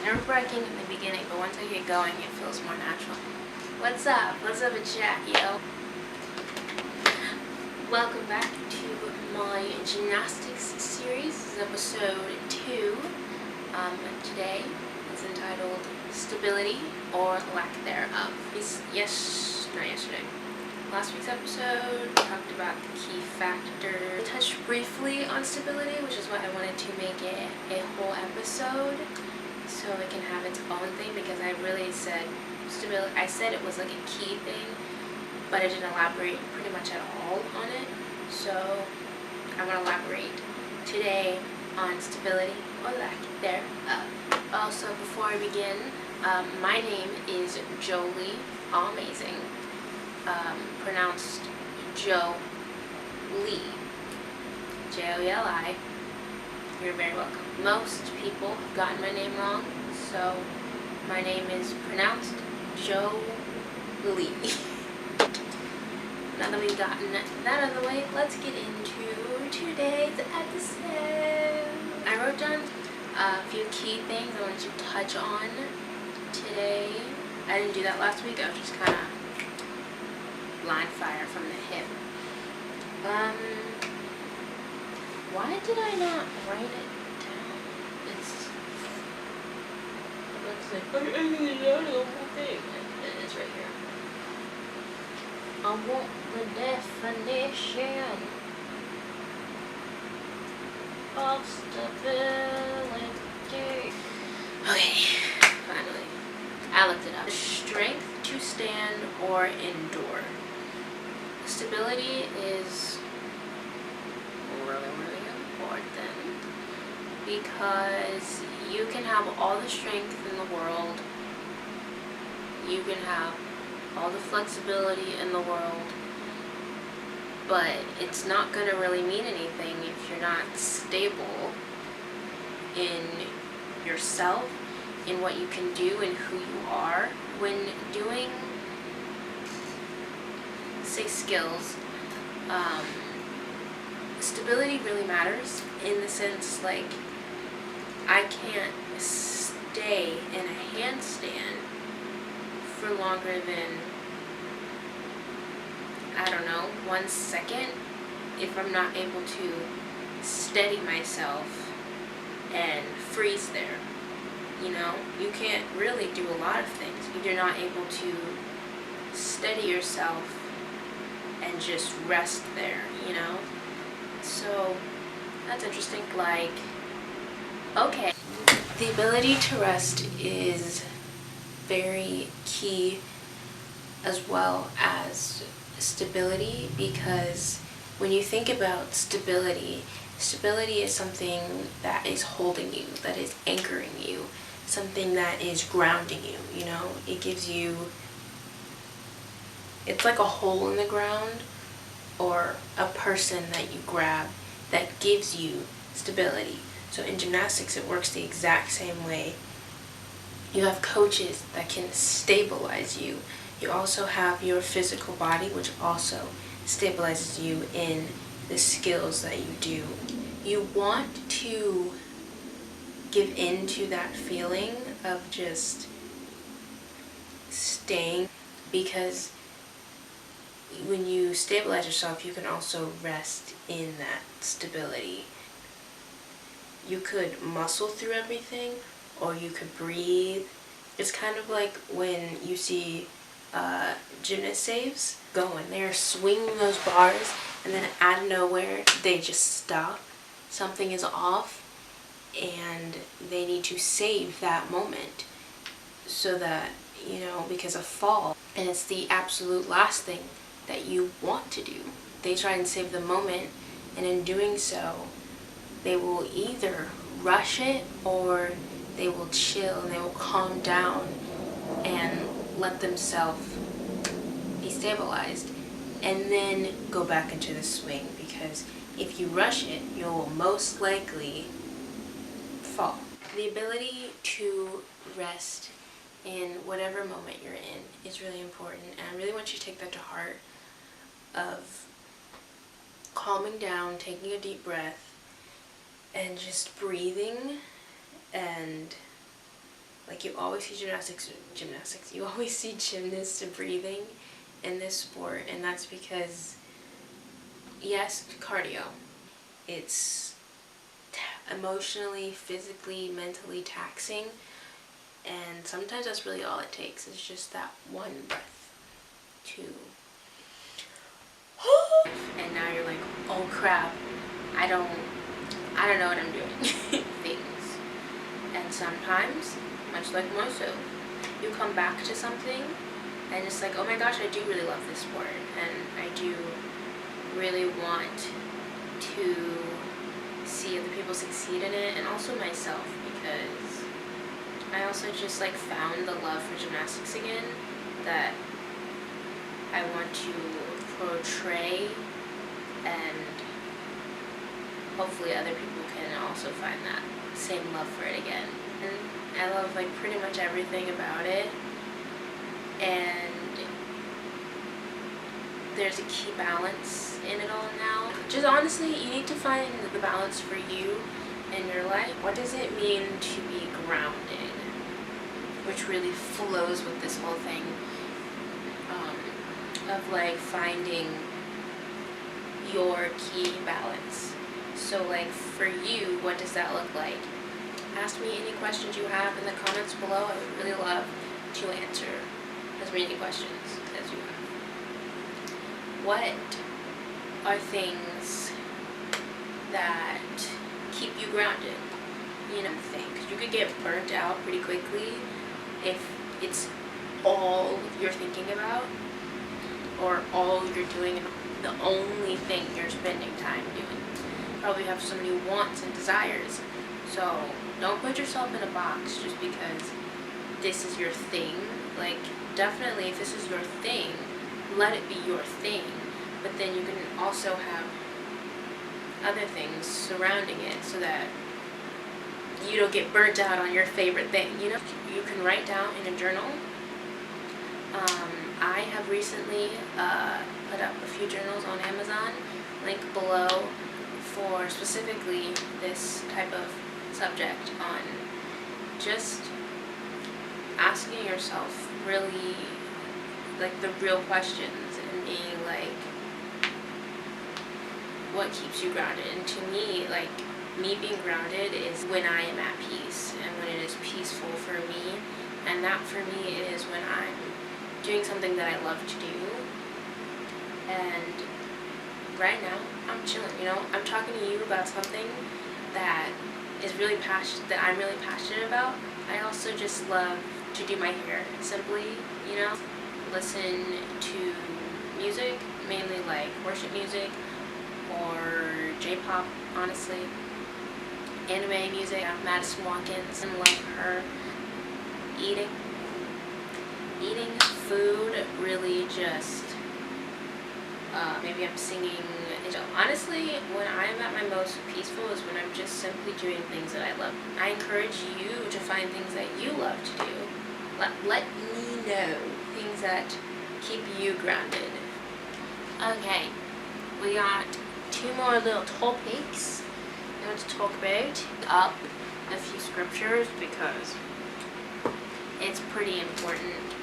nerve-wracking in the beginning, but once I get going, it feels more natural. What's up? What's up with chat, yo? Welcome back to my gymnastics series. This is episode 2. Today is entitled Stability or Lack Thereof. Not yesterday. Last week's episode talked about the key factors. I touched briefly on stability, which is why I wanted to make it a whole episode so it can have its own thing, because I really said stability. I said it was like a key thing, but I didn't elaborate pretty much at all on it. So I want to elaborate today on stability or lack thereof. Also, before I begin, my name is JOELI Awemazing. Pronounced JOELI. JOELI. You're very welcome. Most people have gotten my name wrong, so my name is pronounced JOELI. Now that we've gotten that out of the way, let's get into today's episode. I wrote down a few key things I wanted to touch on today. I didn't do that last week. I was just kind of blind fire from the hip. Why did I not write it down? It's right here. I want the definition of stability. Okay, finally. I looked it up. Strength to stand or endure. Stability is really important because you can have all the strength in the world, you can have all the flexibility in the world, but it's not going to really mean anything if you're not stable in yourself, in what you can do and who you are when doing, say, skills. Stability really matters in the sense, like, I can't stay in a handstand for longer than, I don't know, 1 second if I'm not able to steady myself and freeze there. You know, you can't really do a lot of things if you're not able to steady yourself and just rest there, you know? So that's interesting. Like, okay, the ability to rest is very key as well as stability, because when you think about stability is something that is holding you, that is anchoring you, something that is grounding you, you know? It gives you, it's like a hole in the ground or a person that you grab that gives you stability. So in gymnastics, it works the exact same way. You have coaches that can stabilize you. You also have your physical body, which also stabilizes you in the skills that you do. You want to give in to that feeling of just staying, because when you stabilize yourself, you can also rest in that stability. You could muscle through everything, or you could breathe. It's kind of like when you see gymnast saves going. They're swinging those bars, and then out of nowhere, they just stop. Something is off, and they need to save that moment so that, you know, because of fall. And it's the absolute last thing that you want to do. They try and save the moment, and in doing so, they will either rush it or they will chill and they will calm down and let themselves be stabilized and then go back into the swing, because if you rush it, you will most likely fall. The ability to rest in whatever moment you're in is really important, and I really want you to take that to heart, of calming down, taking a deep breath, and just breathing and Like you always see you always see gymnasts breathing in this sport, and that's because, yes, cardio. It's emotionally, physically, mentally taxing, and sometimes that's really all it takes. It's just that one breath to and now you're like, oh crap, I don't know what I'm doing. Things. And sometimes, much like Moso, you come back to something and it's like, oh my gosh, I do really love this sport, and I do really want to see other people succeed in it, and also myself, because I also just like found the love for gymnastics again that I want to portray, and hopefully other people can also find that same love for it again. And I love like pretty much everything about it, and there's a key balance in it all now. Just honestly, you need to find the balance for you in your life. What does it mean to be grounded? Which really flows with this whole thing of like finding your key balance. So like for you, what does that look like? Ask me any questions you have in the comments below. I would really love to answer as many questions as you have. What are things that keep you grounded? You know, things. You could get burnt out pretty quickly if it's all you're thinking about, or all you're doing, the only thing you're spending time doing. You probably have so many wants and desires. So don't put yourself in a box just because this is your thing. Like, definitely if this is your thing, let it be your thing. But then you can also have other things surrounding it so that you don't get burnt out on your favorite thing. You know, you can write down in a journal. I have recently put up a few journals on Amazon, link below, for specifically this type of subject, on just asking yourself really like the real questions and being like, what keeps you grounded? And to me, like, me being grounded is when I am at peace and when it is peaceful for me, and that for me is when I'm doing something that I love to do. And right now I'm chilling, you know, I'm talking to you about something that is really that I'm really passionate about. I also just love to do my hair simply, you know, listen to music, mainly like worship music or J-pop, honestly, anime music. Madison Watkins, and love her. Eating food, really just maybe I'm singing. Honestly, when I'm at my most peaceful is when I'm just simply doing things that I love. I encourage you to find things that you love to do. Let me know things that keep you grounded. Okay, we got 2 more little topics I want to talk about. Up a few scriptures because it's pretty important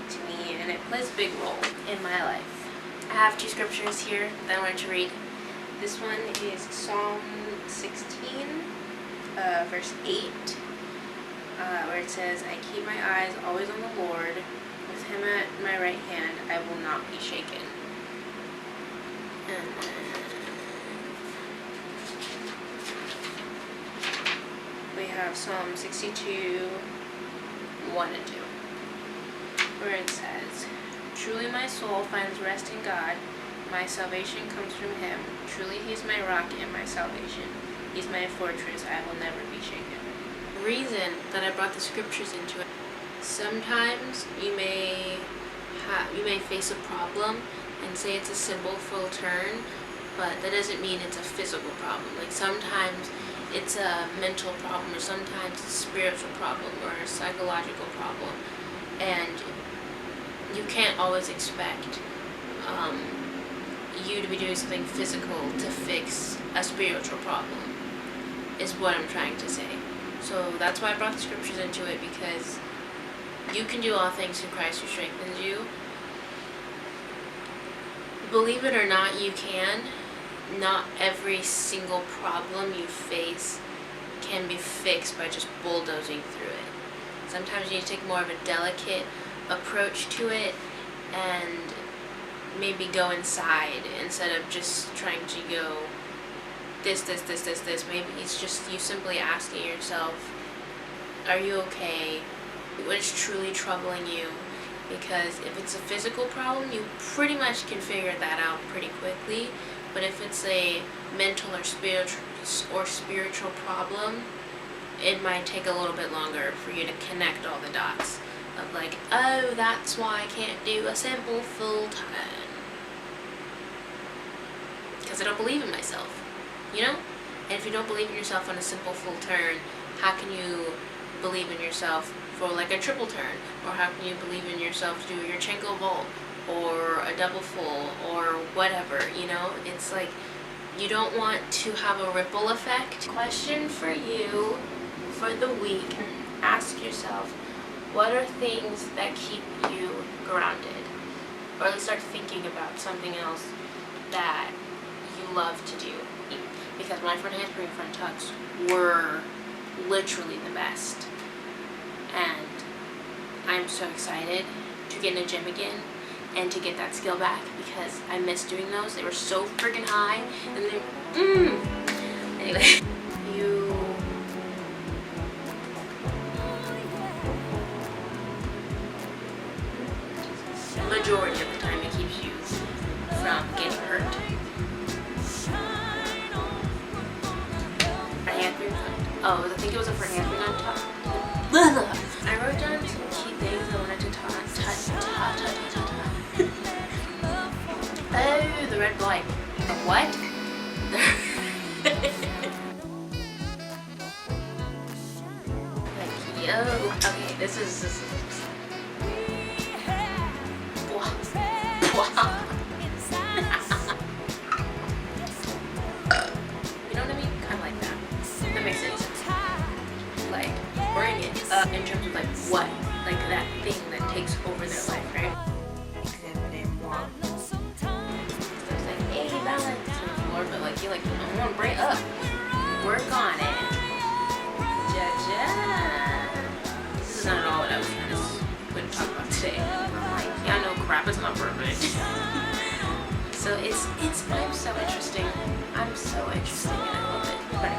to me and it plays a big role in my life. I have 2 scriptures here that I wanted to read. This one is Psalm 16, verse 8, where it says, I keep my eyes always on the Lord. With him at my right hand, I will not be shaken. And we have Psalm 62, 1 and 2, where it says, truly my soul finds rest in God. My salvation comes from him. Truly he is my rock and my salvation. He is my fortress. I will never be shaken. The reason that I brought the scriptures into it, sometimes you may face a problem and say it's a symbol full turn, but that doesn't mean it's a physical problem. Like sometimes it's a mental problem, or sometimes it's a spiritual problem, or a psychological problem, and you can't always expect you to be doing something physical to fix a spiritual problem, is what I'm trying to say. So that's why I brought the scriptures into it, because you can do all things through Christ who strengthens you. Believe it or not, you can. Not every single problem you face can be fixed by just bulldozing through it. Sometimes you need to take more of a delicate approach to it and maybe go inside instead of just trying to go this. Maybe it's just you simply asking yourself, are you okay? What is truly troubling you? Because if it's a physical problem, you pretty much can figure that out pretty quickly. But if it's a mental or spiritual problem, it might take a little bit longer for you to connect all the dots of like, oh, that's why I can't do a simple full turn. Because I don't believe in myself, you know? And if you don't believe in yourself on a simple full turn, how can you believe in yourself for like a triple turn? Or how can you believe in yourself to do your Chenko vault or a double full or whatever, you know? It's like you don't want to have a ripple effect. Question for you for the week. Ask yourself, what are things that keep you grounded? Or let's start thinking about something else that you love to do. Because my front handspring front tucks were literally the best. And I'm so excited to get in the gym again and to get that skill back, because I miss doing those. They were so freaking high, and they anyway. You majority of the time it keeps you from getting hurt. Oh, I think it was a front handspring on top. I wrote down some key things I wanted to talk. Oh, the red light. The what? Like, yo. Okay, this is wow. You know what I mean? Kind of like that. That makes sense. Like, bring it up in terms of like what? Like that thing that takes over their life, right? Examine-moi. So it's like, hey, balance on the floor, but like you like, I want to bring it up. Work on it. This is not at all what I was trying to talk about today. I'm like, yeah, no crap, it's not perfect. So I'm so interesting. I'm so interesting and I love it. But